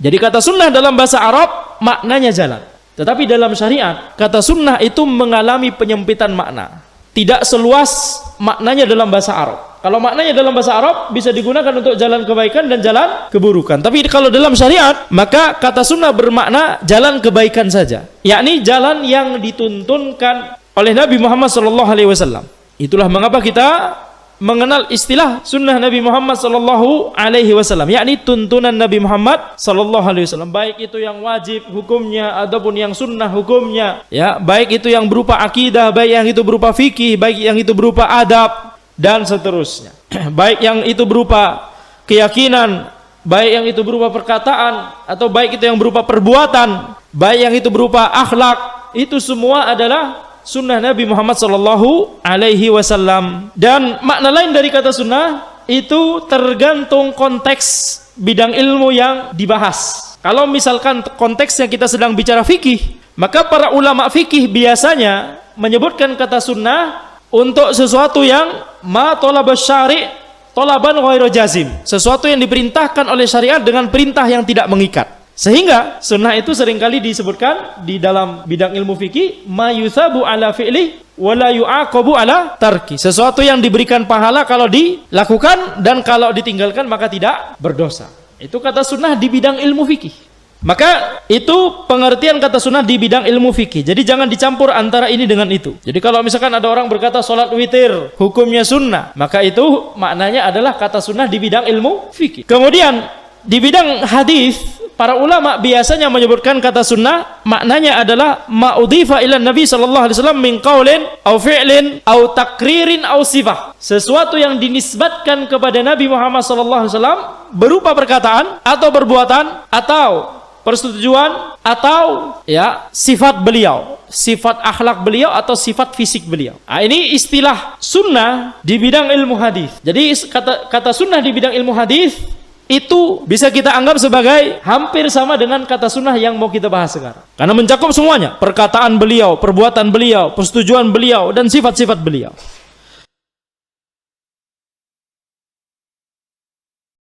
Jadi kata sunnah dalam bahasa Arab maknanya jalan. Tetapi dalam syariat, kata sunnah itu mengalami penyempitan makna. Tidak seluas maknanya dalam bahasa Arab. Kalau maknanya dalam bahasa Arab bisa digunakan untuk jalan kebaikan dan jalan keburukan. Tapi kalau dalam syariat, maka kata sunnah bermakna jalan kebaikan saja. Yakni jalan yang dituntunkan oleh Nabi Muhammad SAW. Itulah mengapa kita mengenal istilah sunnah Nabi Muhammad SAW, yakni tuntunan Nabi Muhammad SAW. Baik itu yang wajib hukumnya ataupun yang sunnah hukumnya, ya, baik itu yang berupa akidah, baik yang itu berupa fikih, baik yang itu berupa adab dan seterusnya. Baik yang itu berupa keyakinan, baik yang itu berupa perkataan, atau baik itu yang berupa perbuatan, baik yang itu berupa akhlak, itu semua adalah sunnah Nabi Muhammad SAW. Dan makna lain dari kata sunnah itu tergantung konteks bidang ilmu yang dibahas. Kalau misalkan konteksnya kita sedang bicara fikih, maka para ulama fikih biasanya menyebutkan kata sunnah untuk sesuatu yang ma talaba syari' talaban ghairu jazim, sesuatu yang diperintahkan oleh syariat dengan perintah yang tidak mengikat. Sehingga sunnah itu seringkali disebutkan di dalam bidang ilmu fikih ma yuthabu ala fi'li wa la yu'aqabu ala tarki, sesuatu yang diberikan pahala kalau dilakukan dan kalau ditinggalkan maka tidak berdosa. Itu kata sunnah di bidang ilmu fikih. Maka itu pengertian kata sunnah di bidang ilmu fikih. Jadi jangan dicampur antara ini dengan itu. Jadi kalau misalkan ada orang berkata sholat witir hukumnya sunnah, maka itu maknanya adalah kata sunnah di bidang ilmu fikih. Kemudian di bidang hadis, para ulama biasanya menyebutkan kata sunnah maknanya adalah ma'udhifa ila Nabi sallallahu alaihi wasallam min qaulin au fi'lin au takririn au sifah, sesuatu yang dinisbatkan kepada Nabi Muhammad sallallahu alaihi wasallam berupa perkataan atau perbuatan atau persetujuan atau ya sifat beliau, sifat akhlak beliau atau sifat fisik beliau. Nah, ini istilah sunnah di bidang ilmu hadis. Jadi kata sunnah di bidang ilmu hadis itu bisa kita anggap sebagai hampir sama dengan kata sunnah yang mau kita bahas sekarang. Karena mencakup semuanya, perkataan beliau, perbuatan beliau, persetujuan beliau dan sifat-sifat beliau.